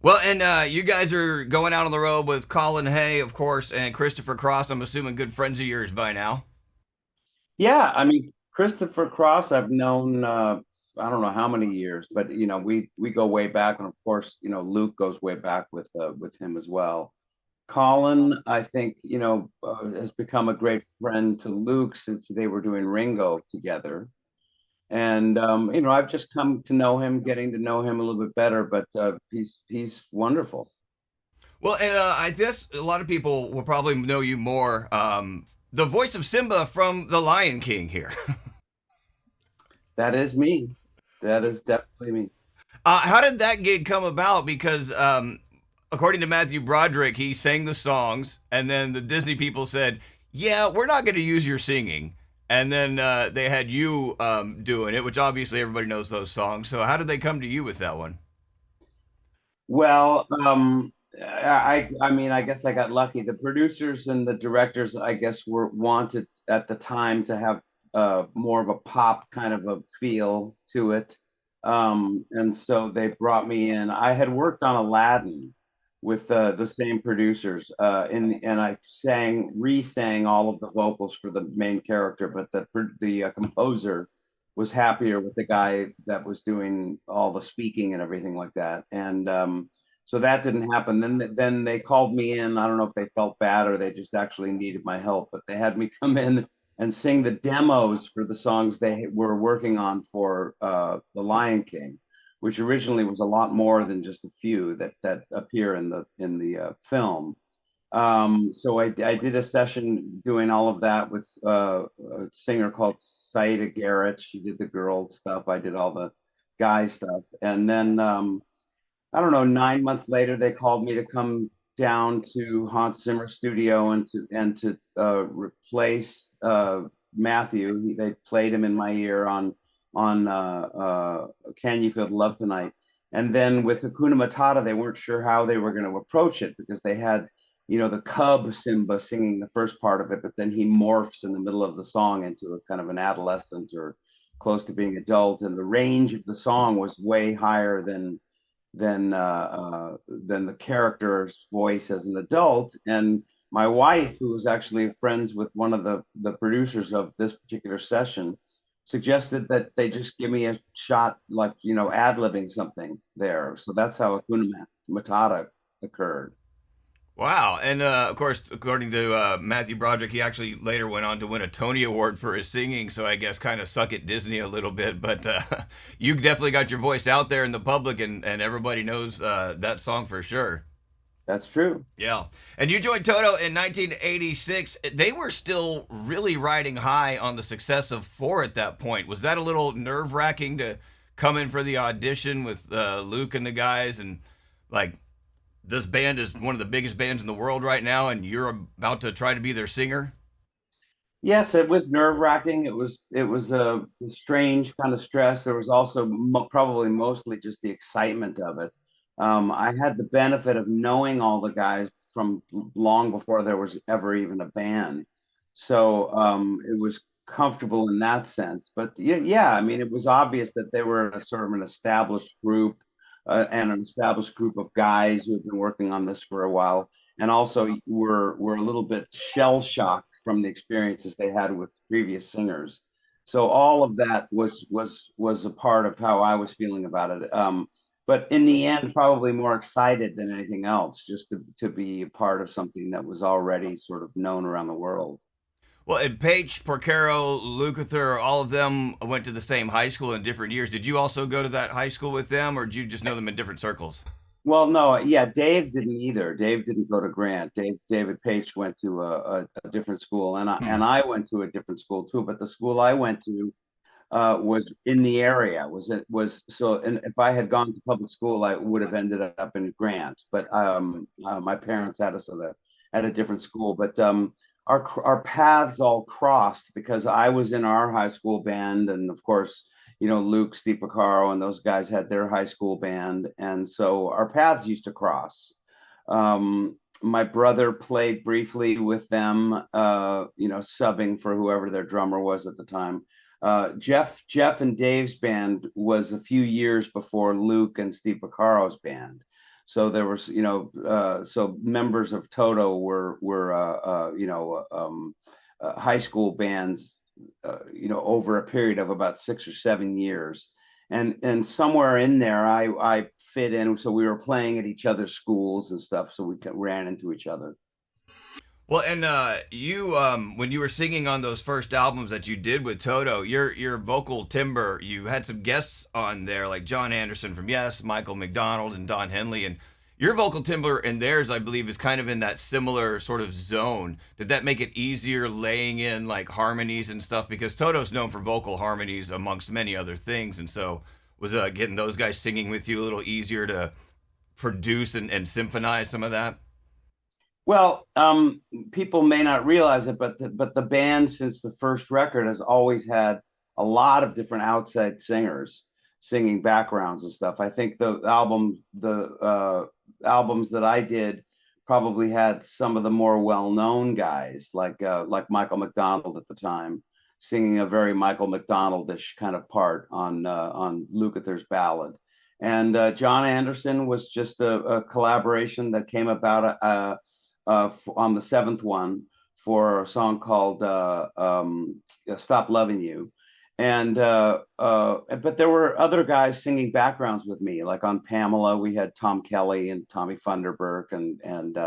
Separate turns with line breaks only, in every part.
Well, and you guys are going out on the road with Colin Hay, of course, and Christopher Cross. I'm assuming good friends of yours by now.
Yeah, I mean Christopher Cross, I've known I don't know how many years, but we go way back, and of course Luke goes way back with him as well. Colin, I think has become a great friend to Luke since they were doing Ringo together, and I've just come to know him, getting to know him a little bit better, but he's wonderful.
Well, and I guess a lot of people will probably know you more. The voice of Simba from The Lion King here.
That is me. That is definitely me.
How did that gig come about? Because according to Matthew Broderick, he sang the songs, and then the Disney people said, "Yeah, we're not going to use your singing." And then they had you doing it, which obviously everybody knows those songs. So how did they come to you with that one?
Well, I mean, I guess I got lucky. The producers and the directors, I guess, were wanted at the time to have more of a pop kind of a feel to it. And so they brought me in. I had worked on Aladdin with the same producers, and I re-sang all of the vocals for the main character, but the composer was happier with the guy that was doing all the speaking and everything like that. And so that didn't happen. Then they called me in. I don't know if they felt bad or they just actually needed my help, but they had me come in and sing the demos for the songs they were working on for The Lion King, which originally was a lot more than just a few that appear in the film. So I did a session doing all of that with a singer called Saida Garrett. She did the girl stuff. I did all the guy stuff. And then I don't know, 9 months later, they called me to come down to Hans Zimmer's studio and to replace Matthew. They played him in my ear on Can You Feel the Love Tonight? And then with Hakuna Matata, they weren't sure how they were going to approach it because they had the cub Simba singing the first part of it, but then he morphs in the middle of the song into a kind of an adolescent or close to being adult, and the range of the song was way higher than the character's voice as an adult. And my wife, who was actually friends with one of the producers of this particular session, suggested that they just give me a shot, like ad libbing something there. So that's how Akuna Matata occurred.
Wow. And of course, according to Matthew Broderick, he actually later went on to win a Tony Award for his singing. So I guess kind of suck at Disney a little bit. But you definitely got your voice out there in the public, and everybody knows that song for sure.
That's true.
Yeah. And you joined Toto in 1986. They were still really riding high on the success of Four at that point. Was that a little nerve wracking to come in for the audition with Luke and the guys and like, this band is one of the biggest bands in the world right now, and you're about to try to be their singer?
Yes, it was nerve wracking. It was a strange kind of stress. There was also probably mostly just the excitement of it. I had the benefit of knowing all the guys from long before there was ever even a band, so it was comfortable in that sense. But yeah, I mean, it was obvious that they were a sort of an established group and an established group of guys who have been working on this for a while, and also were a little bit shell shocked from the experiences they had with previous singers. So all of that was a part of how I was feeling about it. But in the end, probably more excited than anything else, just to be a part of something that was already sort of known around the world.
Well, and Paige, Porcaro, Lukather, all of them went to the same high school in different years. Did you also go to that high school with them, or did you just know them in different circles?
Well, no, yeah, Dave didn't either. Dave didn't go to Grant. David Page went to a different school, and I went to a different school too. But the school I went to was in the area. Was so? And if I had gone to public school, I would have ended up in Grant. But my parents had us at a different school. But our paths all crossed because I was in our high school band, and of course, Luke, Steve Picaro, and those guys had their high school band, and so our paths used to cross. My brother played briefly with them, subbing for whoever their drummer was at the time. Jeff and Dave's band was a few years before Luke and Steve Picaro's band. So there was, so members of Toto were high school bands, over a period of about 6 or 7 years, and somewhere in there, I fit in. So we were playing at each other's schools and stuff, so we ran into each other.
Well, and you, when you were singing on those first albums that you did with Toto, your vocal timbre, you had some guests on there like John Anderson from Yes, Michael McDonald, and Don Henley, and your vocal timbre and theirs, I believe, is kind of in that similar sort of zone. Did that make it easier laying in like harmonies and stuff? Because Toto's known for vocal harmonies amongst many other things, and so was getting those guys singing with you a little easier to produce and symphonize some of that?
Well, people may not realize it, but the band since the first record has always had a lot of different outside singers singing backgrounds and stuff. I think the albums that I did probably had some of the more well-known guys, like Michael McDonald at the time, singing a very Michael McDonaldish kind of part on Lukather's ballad. And John Anderson was just a collaboration that came about on the seventh one for a song called "Stop Loving You," and but there were other guys singing backgrounds with me. Like on Pamela, we had Tom Kelly and Tommy Funderburk, and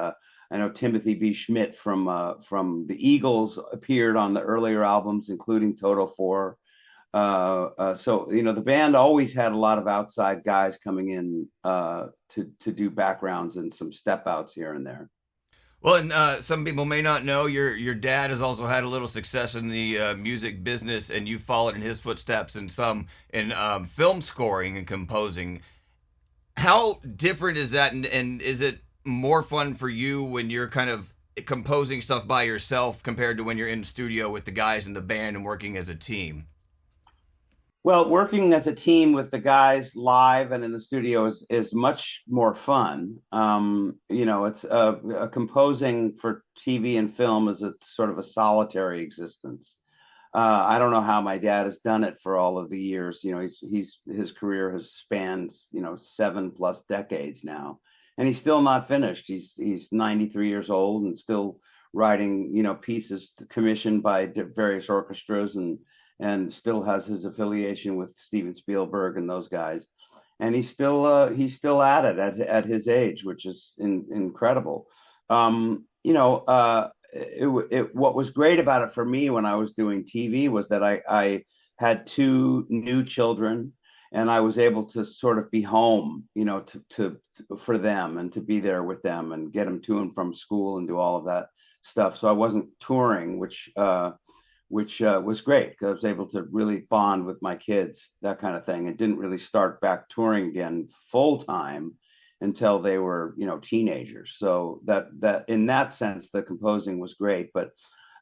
I know Timothy B. Schmidt from the Eagles appeared on the earlier albums, including Toto 4. So the band always had a lot of outside guys coming in to do backgrounds and some step outs here and there.
Well, and some people may not know your dad has also had a little success in the music business, and you followed in his footsteps in some in film scoring and composing. How different is that, and is it more fun for you when you're kind of composing stuff by yourself compared to when you're in the studio with the guys in the band and working as a team?
Well, working as a team with the guys live and in the studio is much more fun. It's composing for TV and film is a sort of a solitary existence. I don't know how my dad has done it for all of the years. His career has spanned 7+ decades now, and he's still not finished. He's 93 years old and still writing pieces commissioned by various orchestras, and still has his affiliation with Steven Spielberg and those guys. And he's still at it at his age, which is incredible. What was great about it for me when I was doing TV was that I had two new children, and I was able to sort of be home, for them, and to be there with them and get them to and from school and do all of that stuff. So I wasn't touring, which was great because I was able to really bond with my kids, that kind of thing. It didn't really start back touring again full time until they were, teenagers. So that in that sense, the composing was great, but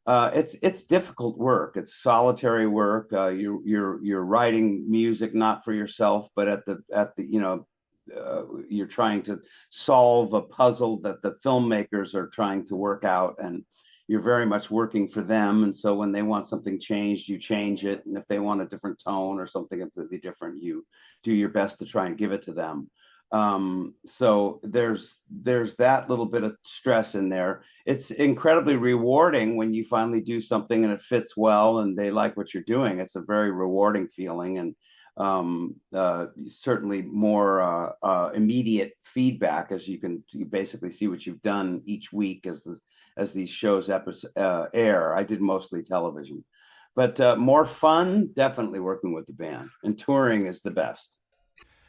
it's difficult work. It's solitary work. You're writing music not for yourself, but you're trying to solve a puzzle that the filmmakers are trying to work out, and you're very much working for them. And so when they want something changed, you change it. And if they want a different tone or something completely different, you do your best to try and give it to them. So there's that little bit of stress in there. It's incredibly rewarding when you finally do something and it fits well and they like what you're doing. It's a very rewarding feeling, and certainly more immediate feedback as you basically see what you've done each week as these shows air. I did mostly television, but more fun, definitely working with the band, and touring is the best.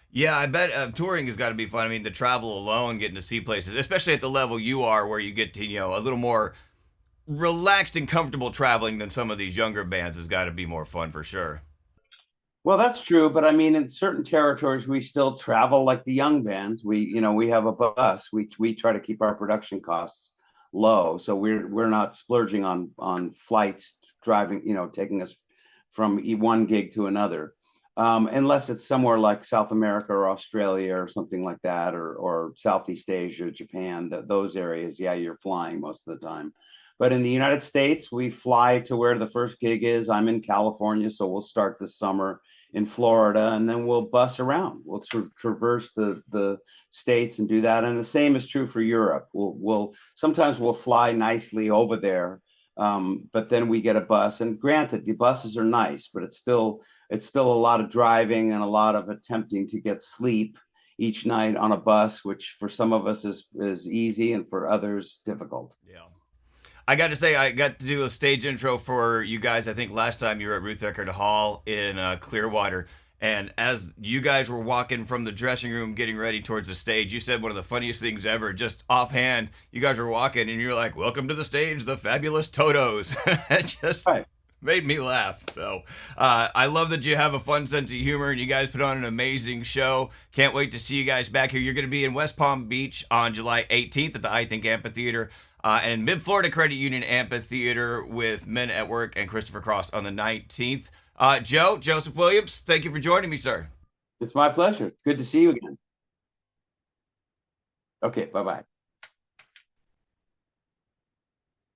Yeah, I bet touring has got to be fun. I mean, the travel alone, getting to see places, especially at the level you are, where you get to, a little more relaxed and comfortable traveling than some of these younger bands, has got to be more fun for sure.
Well, that's true, but I mean, in certain territories, we still travel like the young bands. We have a bus. We try to keep our production costs low, so we're not splurging on flights driving, taking us from one gig to another, unless it's somewhere like South America or Australia or something like that, or Southeast Asia, Japan, those areas. Yeah, you're flying most of the time. But in the United States, we fly to where the first gig is. I'm in California, so we'll start this summer in Florida, and then we'll bus around. We'll traverse the states and do that. And the same is true for Europe. We'll sometimes we'll fly nicely over there, but then we get a bus. And granted, the buses are nice, but it's still a lot of driving and a lot of attempting to get sleep each night on a bus, which for some of us is easy and for others difficult.
Yeah. I got to say, I got to do a stage intro for you guys. I think last time you were at Ruth Eckerd Hall in Clearwater. And as you guys were walking from the dressing room getting ready towards the stage, you said one of the funniest things ever. Just offhand, you guys were walking and you're like, "Welcome to the stage, the fabulous Totos." It just
Right.
made me laugh. So I love that you have a fun sense of humor and you guys put on an amazing show. Can't wait to see you guys back here. You're going to be in West Palm Beach on July 18th at the iThink Amphitheater. And MidFlorida Credit Union Amphitheater with Men at Work and Christopher Cross on the 19th. Joseph Williams, thank you for joining me, sir.
It's my pleasure. Good to see you again. Okay, bye bye.